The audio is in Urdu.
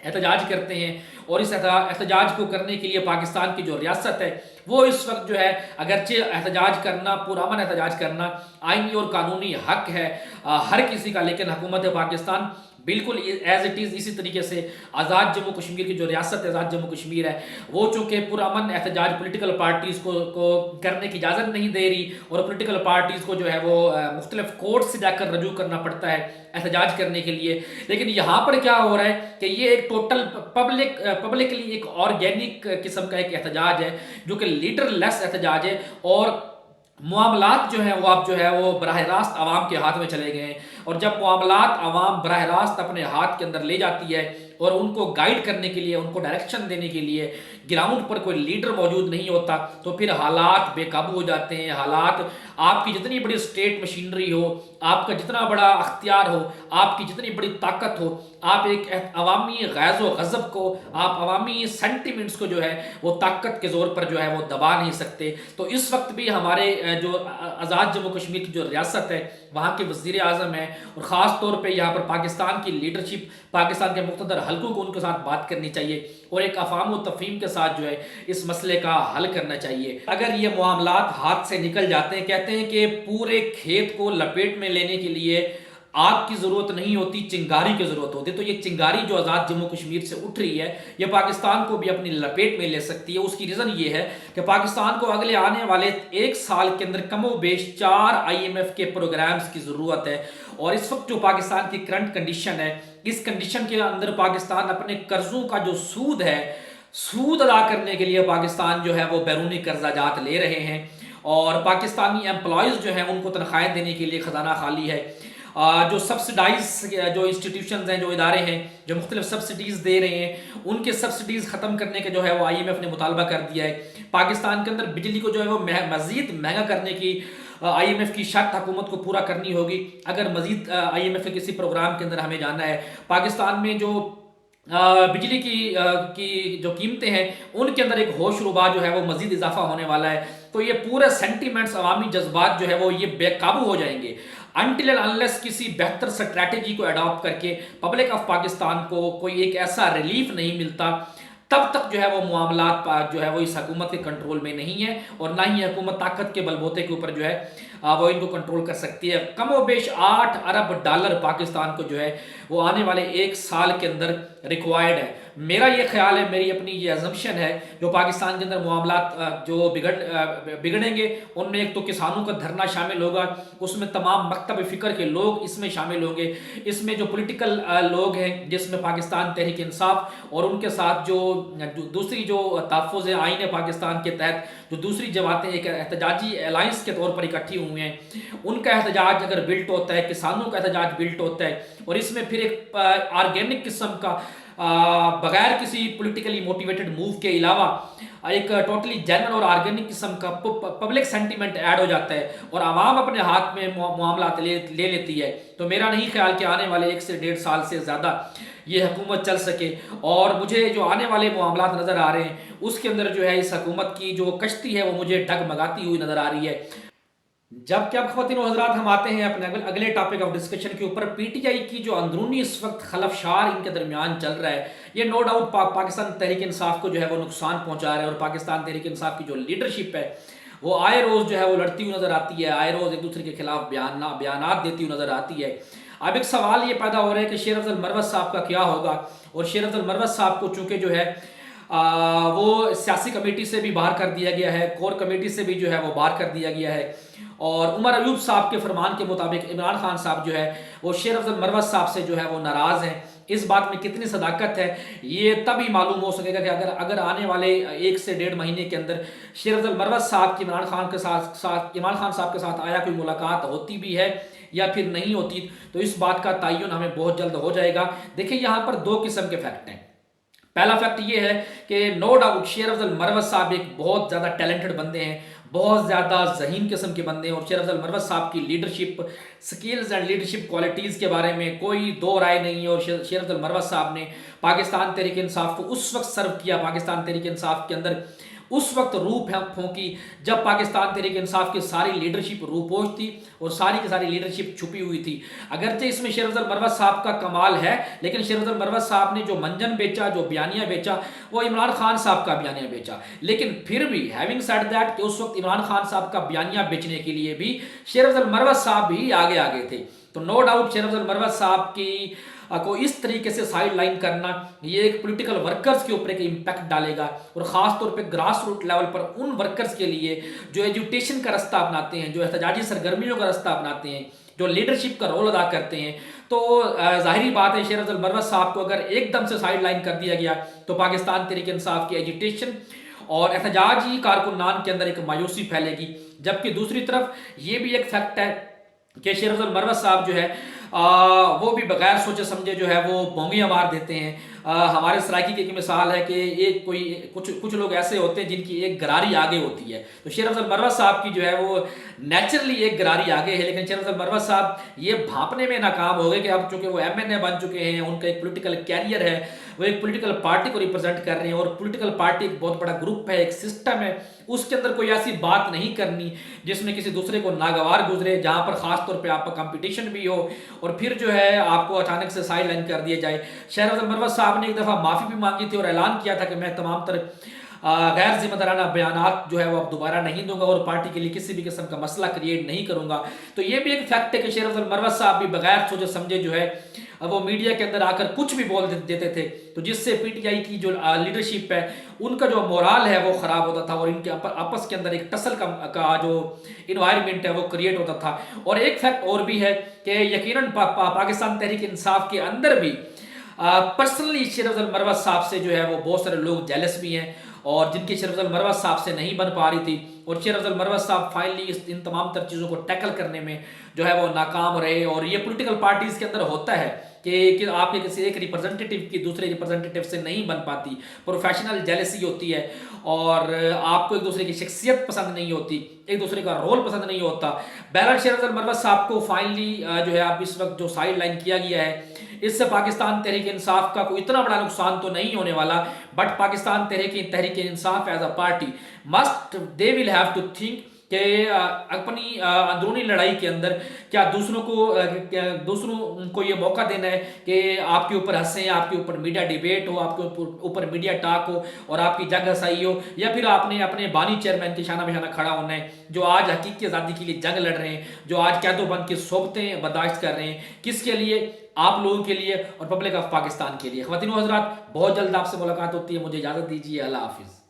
احتجاج کرتے ہیں، اور اس احتجاج کو کرنے کے لیے پاکستان کی جو ریاست ہے وہ اس وقت جو ہے اگرچہ احتجاج کرنا، پرامن احتجاج کرنا آئینی اور قانونی حق ہے ہر کسی کا، لیکن حکومت پاکستان بالکل ایز اٹ از اسی طریقے سے آزاد جموں کشمیر کی جو ریاست ہے، آزاد جموں کشمیر ہے، وہ چونکہ پرامن احتجاج پولیٹیکل پارٹیز کو کرنے کی اجازت نہیں دے رہی، اور پولیٹیکل پارٹیز کو جو ہے وہ مختلف کورٹ سے جا کر رجوع کرنا پڑتا ہے احتجاج کرنے کے لیے۔ لیکن یہاں پر کیا ہو رہا ہے کہ یہ ایک ٹوٹل پبلکلی ایک آرگینک قسم کا ایک احتجاج ہے، جو کہ لیڈر لیس احتجاج ہے، اور معاملات جو ہیں وہ اب جو ہے وہ براہ راست عوام کے ہاتھ میں چلے گئے ہیں، اور جب معاملات عوام براہ راست اپنے ہاتھ کے اندر لے جاتی ہے اور ان کو گائیڈ کرنے کے لیے، ان کو ڈائریکشن دینے کے لیے گراؤنڈ پر کوئی لیڈر موجود نہیں ہوتا، تو پھر حالات بے قابو ہو جاتے ہیں۔ حالات، آپ کی جتنی بڑی اسٹیٹ مشینری ہو، آپ کا جتنا بڑا اختیار ہو، آپ کی جتنی بڑی طاقت ہو، آپ ایک عوامی غیظ و غضب کو، آپ عوامی سینٹیمنٹس کو جو ہے وہ طاقت کے زور پر جو ہے وہ دبا نہیں سکتے۔ تو اس وقت بھی ہمارے جو آزاد جموں کشمیر کی جو ریاست ہے، وہاں کے وزیر اعظم ہیں، اور خاص طور پہ یہاں پر پاکستان کی لیڈرشپ، پاکستان کے مقتدر حلقوں کو ان کے ساتھ بات کرنی چاہیے، اور ایک افہام و تفہیم کے ساتھ جو ہے اس مسئلے کا حل کرنا چاہیے۔ اگر یہ معاملات ہاتھ سے نکل جاتے ہیں، کہتے ہیں کہ پورے کھیت کو لپیٹ میں لینے کے لیے آگ کی ضرورت نہیں ہوتی، چنگاری کی ضرورت ہوتی، تو یہ چنگاری جو آزاد جموں کشمیر سے اٹھ رہی ہے، یہ پاکستان کو بھی اپنی لپیٹ میں لے سکتی ہے۔ اس کی ریزن یہ ہے کہ پاکستان کو اگلے آنے والے ایک سال کے اندر کم و بیش 4 IMF کے پروگرامز کی ضرورت ہے، اور اس وقت جو پاکستان کی کرنٹ کنڈیشن ہے، اس کنڈیشن کے اندر پاکستان اپنے قرضوں کا جو سود ہے، سود ادا کرنے کے لیے پاکستان جو ہے وہ بیرونی قرضہ جات لے رہے ہیں، اور پاکستانی امپلائیز جو ہیں ان کو تنخواہیں دینے کے لیے خزانہ خالی ہے۔ جو سبسڈائز جو انسٹیٹیوشنز ہیں، جو ادارے ہیں جو مختلف سبسڈیز دے رہے ہیں، ان کے سبسڈیز ختم کرنے کے جو ہے وہ IMF نے مطالبہ کر دیا ہے۔ پاکستان کے اندر بجلی کو جو ہے وہ مزید مہنگا کرنے کی IMF کی شرط حکومت کو پورا کرنی ہوگی، اگر مزید IMF کے کسی پروگرام کے اندر ہمیں جانا ہے۔ پاکستان میں جو بجلی کی جو قیمتیں ہیں، ان کے اندر ایک ہوش ربا جو ہے وہ مزید اضافہ ہونے والا ہے، تو یہ پورے سینٹیمنٹس، عوامی جذبات جو ہے وہ یہ بے قابو ہو جائیں گے انٹل اینڈ انلیس کسی بہتر اسٹریٹجی کو اڈاپٹ کر کے پبلک آف پاکستان کو کوئی ایک ایسا ریلیف نہیں ملتا، تب تک جو ہے وہ معاملات جو ہے وہ اس حکومت کے کنٹرول میں نہیں ہے، اور نہ ہی حکومت طاقت کے بلبوتے کے اوپر جو ہے وہ ان کو کنٹرول کر سکتی ہے۔ کم و بیش $8 ارب پاکستان کو جو ہے وہ آنے والے ایک سال کے اندر ریکوائرڈ ہے۔ میرا یہ خیال ہے، میری اپنی یہ ازمپشن ہے، جو پاکستان کے اندر معاملات جو بگڑیں گے، ان میں ایک تو کسانوں کا دھرنا شامل ہوگا، اس میں تمام مکتب فکر کے لوگ اس میں شامل ہوں گے، اس میں جو پولیٹیکل لوگ ہیں، جس میں پاکستان تحریک انصاف اور ان کے ساتھ جو دوسری جو تحفظ آئین پاکستان کے تحت جو دوسری جماعتیں ایک احتجاجی الائنس کے طور پر اکٹھی ہوئی ہیں، ان کا احتجاج اگر بلٹ ہوتا ہے، کسانوں کا احتجاج بلٹ ہوتا ہے، اور اس میں پھر ایک آرگینک قسم کا بغیر کسی پولیٹیکلی موٹیویٹڈ موو کے علاوہ ایک ٹوٹلی جنرل اور آرگینک قسم کا پبلک سینٹیمنٹ ایڈ ہو جاتا ہے، اور عوام اپنے ہاتھ میں معاملات لے لیتی ہے، تو میرا نہیں خیال کہ آنے والے 1 سے 1.5 سال سے زیادہ یہ حکومت چل سکے۔ اور مجھے جو آنے والے معاملات نظر آ رہے ہیں، اس کے اندر جو ہے اس حکومت کی جو کشتی ہے وہ مجھے ڈگمگاتی ہوئی نظر آ رہی ہے۔ جبکہ اب خواتین و حضرات ہم آتے ہیں اپنے اگلے ٹاپک آف ڈسکشن کے اوپر، PTI کی جو اندرونی اس وقت خلفشار ان کے درمیان چل رہا ہے، یہ نو ڈاؤٹ پاکستان تحریک انصاف کو جو ہے وہ نقصان پہنچا رہا ہے، اور پاکستان تحریک انصاف کی جو لیڈرشپ ہے وہ آئے روز جو ہے وہ لڑتی ہوئی نظر آتی ہے، آئے روز ایک دوسرے کے خلاف بیانات دیتی ہوئی نظر آتی ہے۔ اب ایک سوال یہ پیدا ہو رہا ہے کہ شیر افضل مروت صاحب کا کیا ہوگا، اور شیر افضل مروت صاحب کو چونکہ جو ہے وہ سیاسی کمیٹی سے بھی باہر کر دیا گیا ہے، کور کمیٹی سے بھی جو ہے وہ باہر کر دیا گیا ہے، اور عمر ایوب صاحب کے فرمان کے مطابق عمران خان صاحب جو ہے وہ شیر افضل مروت صاحب سے جو ہے وہ ناراض ہیں۔ اس بات میں کتنی صداقت ہے یہ تب ہی معلوم ہو سکے گا کہ اگر آنے والے 1 سے 1.5 مہینے کے اندر شیر افضل مروت صاحب کی عمران خان صاحب کے ساتھ آیا کوئی ملاقات ہوتی بھی ہے یا پھر نہیں ہوتی، تو اس بات کا تعین ہمیں بہت جلد ہو جائے گا۔ دیکھیں یہاں پر 2 قسم کے فیکٹ ہیں۔ پہلا فیکٹ یہ ہے کہ نو ڈاؤٹ شیر افضل مروت صاحب ایک بہت زیادہ ٹیلنٹڈ بندے ہیں، بہت زیادہ ذہین قسم کے بندے ہیں، اور شیر افضل مروت صاحب کی leadership skills and leadership qualities کے بارے میں کوئی دو رائے نہیں ہے، اور شیر افضل مروت صاحب نے پاکستان تحریک انصاف کو اس وقت سرو کیا، پاکستان تحریک انصاف کے اندر اس وقت روح پھونکی جب پاکستان تحریک انصاف کی ساری لیڈرشپ روپوش تھی اور ساری کی ساری لیڈرشپ چھپی ہوئی تھی. اگرچہ اس میں شیر افضل مروت صاحب کا کمال ہے، لیکن شیر افضل مروت صاحب نے جو منجن بیچا، جو بیانیہ بیچا، وہ عمران خان صاحب کا بیانیہ بیچا. لیکن پھر بھی ہیونگ سیڈ دیٹ کہ اس وقت عمران خان صاحب کا بیانیہ بیچنے کے لیے بھی شیر افضل مروت صاحب بھی آگے تھے. تو نو ڈاؤٹ شیر افضل مروت صاحب کی کو اس طریقے سے سائیڈ لائن کرنا یہ ایک پولیٹیکل ورکرز کے اوپر ایک امپیکٹ ڈالے گا، اور خاص طور پہ گراس روٹ لیول پر ان ورکرز کے لیے جو ایجوٹیشن کا رستہ اپناتے ہیں، جو احتجاجی سرگرمیوں کا رستہ اپناتے ہیں، جو لیڈرشپ کا رول ادا کرتے ہیں. تو ظاہری بات ہے شیر افضل مروت صاحب کو اگر ایک دم سے سائیڈ لائن کر دیا گیا تو پاکستان تحریک انصاف کی ایجوٹیشن اور احتجاجی کارکنان کے اندر ایک مایوسی پھیلے گی. جبکہ دوسری طرف یہ بھی ایک فیکٹ ہے کہ شیر افضل مروت صاحب جو ہے وہ بھی بغیر سوچے سمجھے جو ہے وہ بونگیاں مار دیتے ہیں. ہمارے سرائکی کی ایک مثال ہے کہ ایک کچھ لوگ ایسے ہوتے ہیں جن کی ایک گراری آگے ہوتی ہے. تو شیر افضل مروت صاحب کی جو ہے وہ نیچرلی ایک گراری آگے ہے، لیکن شیر افضل مروت صاحب یہ بھانپنے میں ناکام ہو گئے کہ اب چونکہ وہ MNA بن چکے ہیں، ان کا ایک پولیٹیکل کیریئر ہے، وہ ایک پولیٹیکل پارٹی کو ریپرزینٹ کر رہے ہیں، اور پولیٹیکل پارٹی ایک بہت بڑا گروپ ہے، ایک سسٹم ہے، اس کے اندر کوئی ایسی بات نہیں کرنی جس میں کسی دوسرے کو ناگوار گزرے، جہاں پر خاص طور پہ آپ کا کمپٹیشن بھی ہو اور پھر جو ہے آپ کو اچانک سے سائیڈ لائن کر دیا جائے. شیر افضل مروت صاحب نے ایک دفعہ معافی بھی مانگی تھی اور اعلان کیا تھا کہ میں تمام تر غیر ذمہ دارانہ بیانات جو ہے وہ اب دوبارہ نہیں دوں گا اور پارٹی کے لیے کسی بھی قسم کا مسئلہ کریٹ نہیں کروں گا. تو یہ بھی ایک فیکٹ ہے کہ شیر افضل مروت صاحب بھی بغیر سوچے سمجھے جو ہے وہ میڈیا کے اندر آ کر کچھ بھی بول دیتے تھے، تو جس سے PTI کی جو لیڈرشپ ہے ان کا جو مورال ہے وہ خراب ہوتا تھا، اور ان کے آپس کے اندر ایک ٹسل کا جو انوائرمنٹ ہے وہ کریٹ ہوتا تھا. اور ایک فیکٹ اور بھی ہے کہ یقیناً پاکستان تحریک انصاف کے اندر بھی پرسنلی شیر افضل مروت صاحب سے جو ہے وہ بہت سارے لوگ جیلس بھی ہیں، اور جن کی شیر افضل مروت صاحب سے نہیں بن پا رہی تھی، اور شیر افضل مروت صاحب فائنلی ان تمام تر چیزوں کو ٹیکل کرنے میں جو ہے وہ ناکام رہے. اور یہ پولیٹیکل پارٹیز کے اندر ہوتا ہے کہ آپ کے کسی ایک ریپرزنٹیٹیو کی دوسرے ریپرزنٹیٹیو سے نہیں بن پاتی، پروفیشنل جیلسی ہوتی ہے، اور آپ کو ایک دوسرے کی شخصیت پسند نہیں ہوتی، ایک دوسرے کا رول پسند نہیں ہوتا. بہرحال شیر افضل مروت صاحب کو فائنلی جو ہے اب اس وقت جو سائیڈ لائن کیا گیا ہے، اس سے پاکستان تحریک انصاف کا کوئی اتنا بڑا نقصان تو نہیں ہونے والا، but Pakistan Tehreek Insaf is a party they will have to think کہ اپنی اندرونی لڑائی کے اندر کیا دوسروں کو یہ موقع دینا ہے کہ آپ کے اوپر ہنسیں، آپ کے اوپر میڈیا ڈیبیٹ ہو، آپ کے اوپر میڈیا ٹاک ہو اور آپ کی جنگ ہنسائی ہو، یا پھر آپ نے اپنے بانی چیئرمین کے شانہ بشانہ کھڑا ہونا ہے جو آج حقیقی آزادی کے لیے جنگ لڑ رہے ہیں، جو آج قید و بند کی صحبتیں برداشت کر رہے ہیں. کس کے لیے؟ آپ لوگوں کے لیے اور پبلک آف پاکستان کے لیے. خواتین و حضرات، بہت جلد آپ سے ملاقات ہوتی ہے، مجھے اجازت دیجیے. اللہ حافظ.